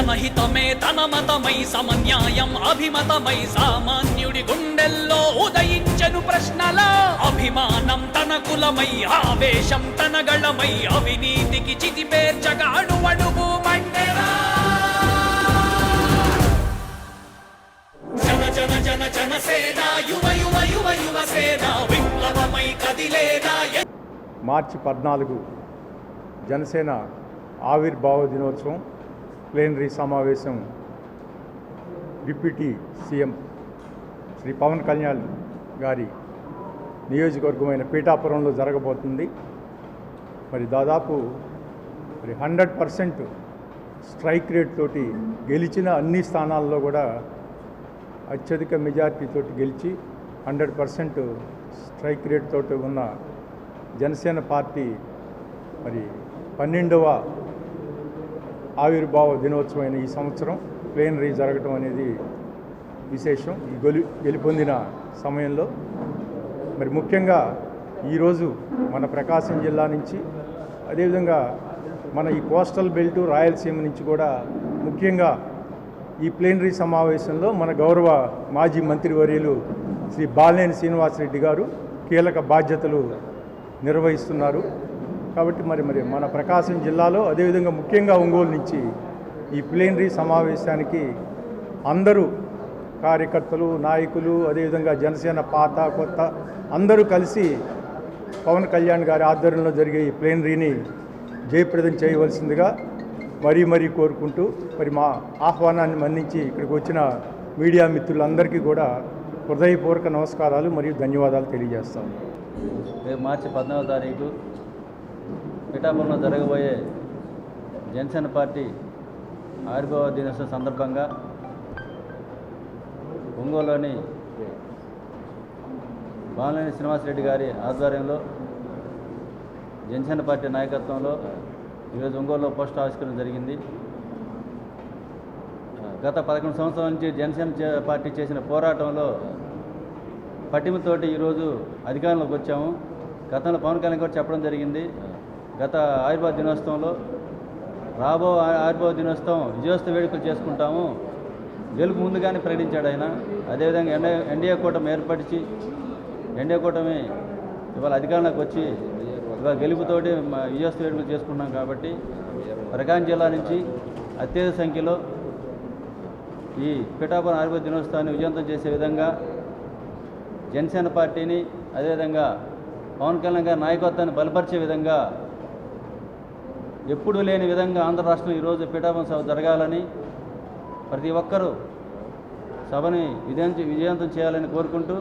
జనహితమే తన మతమై సమన్యాయం అభిమతమై సామాన్యుడి గుండెల్లో ఉదయించెను ప్రశ్నల అభిమానం తన కులమై ఆవేశం తన గళమై అవినీతికి చితిపేర్చగా అణువణువు మండెరా జన జన జన జనసేన యువ యువ యువ యువసేన విప్లవమై కదిలేనా. మార్చి 14 జనసేన ఆవిర్భావ దినోత్సవం ప్లేనరీ సమావేశం డిప్యూటీ సీఎం శ్రీ పవన్ కళ్యాణ్ గారి నియోజకవర్గమైన పీఠాపురంలో జరగబోతుంది. మరి దాదాపు 100% స్ట్రైక్ రేట్ తోటి గెలిచిన అన్ని స్థానాల్లో కూడా అత్యధిక మెజార్టీతోటి గెలిచి 100% స్ట్రైక్ రేట్ తోటి ఉన్న జనసేన పార్టీ మరి 12వ ఆవిర్భావ దినోత్సవమైన ఈ సంవత్సరం ప్లేనరీ జరగటం అనేది విశేషం. ఈ గెలుపొందిన సమయంలో మరి ముఖ్యంగా ఈరోజు మన ప్రకాశం జిల్లా నుంచి అదేవిధంగా మన ఈ కోస్టల్ బెల్ట్ రాయలసీమ నుంచి కూడా ముఖ్యంగా ఈ ప్లేనరీ సమావేశంలో మన గౌరవ మాజీ మంత్రివర్యులు శ్రీ బాలినేని శ్రీనివాసరెడ్డి గారు కీలక బాధ్యతలు నిర్వహిస్తున్నారు. కాబట్టి మరి మన ప్రకాశం జిల్లాలో అదేవిధంగా ముఖ్యంగా ఒంగోలు నుంచి ఈ ప్లేనరీ సమావేశానికి అందరూ కార్యకర్తలు నాయకులు అదేవిధంగా జనసేన పాత కొత్త అందరూ కలిసి పవన్ కళ్యాణ్ గారి ఆధ్వర్యంలో జరిగే ఈ ప్లేనరీని జయప్రదం చేయవలసిందిగా మరీ కోరుకుంటూ మరి మా ఆహ్వానాన్ని మన్నించి ఇక్కడికి వచ్చిన మీడియా మిత్రులందరికీ కూడా హృదయపూర్వక నమస్కారాలు మరియు ధన్యవాదాలు తెలియజేస్తాం. రేపు మార్చి 14వ తారీఖు పిఠాపురంలో జరగబోయే జనసేన పార్టీ ఆవిర్భావ దినోత్సవం సందర్భంగా ఒంగోలులోని బాలినేని శ్రీనివాసరెడ్డి గారి ఆధ్వర్యంలో జనసేన పార్టీ నాయకత్వంలో ఈరోజు ఒంగోలులో పోస్ట్ ఆవిష్కరణ జరిగింది. గత 11 సంవత్సరాల నుంచి జనసేన పార్టీ చేసిన పోరాటంలో పట్టిమతోటి ఈరోజు అధికారంలోకి వచ్చాము. గతంలో పవన్ కళ్యాణ్ కూడా చెప్పడం జరిగింది. గత ఆవిర్భావ దినోత్సవంలో రాబో ఆవిర్భావ దినోత్సవం విజయోత్సవ వేడుకలు చేసుకుంటాము, గెలుపు ముందుగానే ప్రకటించాడు ఆయన. అదేవిధంగా ఎన్డీఏ కూటమి ఏర్పరిచి ఎన్డీఏ కూటమి ఇవాళ అధికారంలోకి వచ్చి ఇవాళ గెలుపుతోటి విజయోత్సవ వేడుకలు చేసుకుంటున్నాం. కాబట్టి ప్రకాశం జిల్లా నుంచి అత్యధిక సంఖ్యలో ఈ పిఠాపురం ఆవిర్భావ దినోత్సవాన్ని విజయవంతం చేసే విధంగా జనసేన పార్టీని అదేవిధంగా పవన్ కళ్యాణ్ గారి నాయకత్వాన్ని బలపరిచే విధంగా ఎప్పుడూ లేని విధంగా ఆంధ్ర రాష్ట్రంలో ఈరోజు పీఠాపురం సభ జరగాలని ప్రతి ఒక్కరూ సభని విజయవంతం చేయాలని కోరుకుంటూ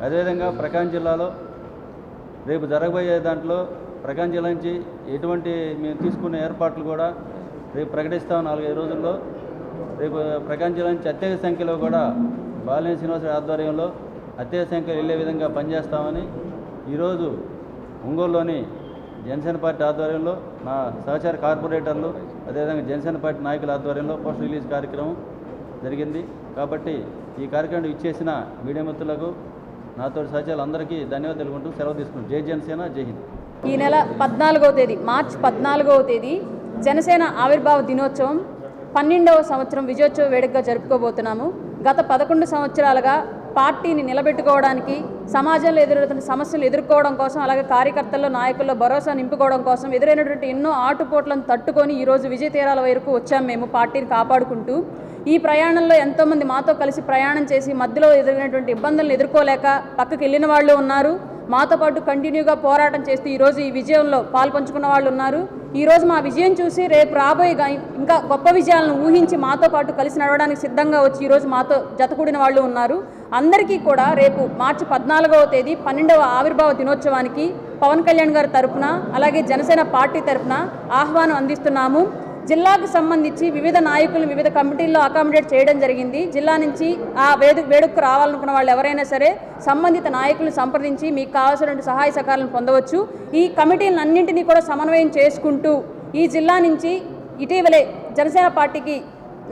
అదేవిధంగా ప్రకాశం జిల్లాలో రేపు జరగబోయే దాంట్లో ప్రకాశం జిల్లా నుంచి ఎటువంటి మేము తీసుకునే ఏర్పాట్లు కూడా రేపు ప్రకటిస్తాం. 4-5 రోజుల్లో రేపు ప్రకాశం జిల్లా నుంచి అత్యధిక సంఖ్యలో కూడా బాలినేని శ్రీనివాసరెడ్డి ఆధ్వర్యంలో అత్యధిక సంఖ్యలో వెళ్ళే విధంగా పనిచేస్తామని ఈరోజు ఒంగోలులోని జనసేన పార్టీ ఆధ్వర్యంలో నా సహచార కార్పొరేటర్లు అదేవిధంగా జనసేన పార్టీ నాయకుల ఆధ్వర్యంలో పోస్ట్ రిలీజ్ కార్యక్రమం జరిగింది. కాబట్టి ఈ కార్యక్రమం ఇచ్చేసిన మీడియా మిత్రులకు నాతో సహచారులు అందరికీ ధన్యవాదాలు తెలుపుకుంటూ సెలవు తీసుకుంటాం. జై జనసేన, జై హింద్. ఈ నెల 14వ తేదీ మార్చి 14వ తేదీ జనసేన ఆవిర్భావ దినోత్సవం 12వ సంవత్సరం విజయోత్సవ వేడుకగా జరుపుకోబోతున్నాము. గత 11 సంవత్సరాలుగా పార్టీని నిలబెట్టుకోవడానికి సమాజంలో ఎదురవుతున్న సమస్యలు ఎదుర్కోవడం కోసం అలాగే కార్యకర్తల్లో నాయకుల్లో భరోసా నింపుకోవడం కోసం ఎదురైనటువంటి ఎన్నో ఆటుపోట్లను తట్టుకొని ఈరోజు విజయ తీరాల వరకు వచ్చాము. మేము పార్టీని కాపాడుకుంటూ ఈ ప్రయాణంలో ఎంతోమంది మాతో కలిసి ప్రయాణం చేసి మధ్యలో ఎదురైనటువంటి ఇబ్బందులను ఎదుర్కోలేక పక్కకి వెళ్ళిన వాళ్ళు ఉన్నారు. మాతో పాటు కంటిన్యూగా పోరాటం చేస్తూ ఈరోజు ఈ విజయంలో పాల్పంచుకున్న వాళ్ళు ఉన్నారు. ఈరోజు మా విజయం చూసి రేపు రాబోయే ఇంకా గొప్ప విజయాలను ఊహించి మాతో పాటు కలిసి నడవడానికి సిద్ధంగా వచ్చి ఈరోజు మాతో జతకూడిన వాళ్ళు ఉన్నారు. అందరికీ కూడా రేపు మార్చి 14వ తేదీ 12వ ఆవిర్భావ దినోత్సవానికి పవన్ కళ్యాణ్ గారి తరఫున అలాగే జనసేన పార్టీ తరఫున ఆహ్వానం అందిస్తున్నాము. జిల్లాకు సంబంధించి వివిధ నాయకులు వివిధ కమిటీల్లో అకామిడేట్ చేయడం జరిగింది. జిల్లా నుంచి ఆ వేడుకకు రావాలనుకున్న వాళ్ళు ఎవరైనా సరే సంబంధిత నాయకులను సంప్రదించి మీకు కావాల్సిన సహాయ సహకారాలను పొందవచ్చు. ఈ కమిటీలన్నింటినీ కూడా సమన్వయం చేసుకుంటూ ఈ జిల్లా నుంచి ఇటీవలే జనసేన పార్టీకి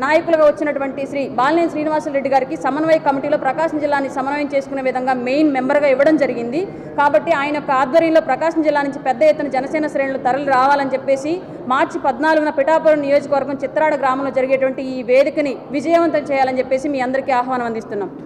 నాయకులుగా వచ్చినటువంటి శ్రీ బాలినేని శ్రీనివాసరెడ్డి గారికి సమన్వయ కమిటీలో ప్రకాశం జిల్లాని సమన్వయం చేసుకునే విధంగా మెయిన్ మెంబర్గా ఇవ్వడం జరిగింది. కాబట్టి ఆయన యొక్క ఆధ్వర్యంలో ప్రకాశం జిల్లా నుంచి పెద్ద ఎత్తున జనసేన శ్రేణులు తరలి రావాలని చెప్పేసి మార్చి 14న పిఠాపురం నియోజకవర్గం చిత్రాడ గ్రామంలో జరిగేటువంటి ఈ వేదికని విజయవంతం చేయాలని చెప్పేసి మీ అందరికీ ఆహ్వానం అందిస్తున్నాం.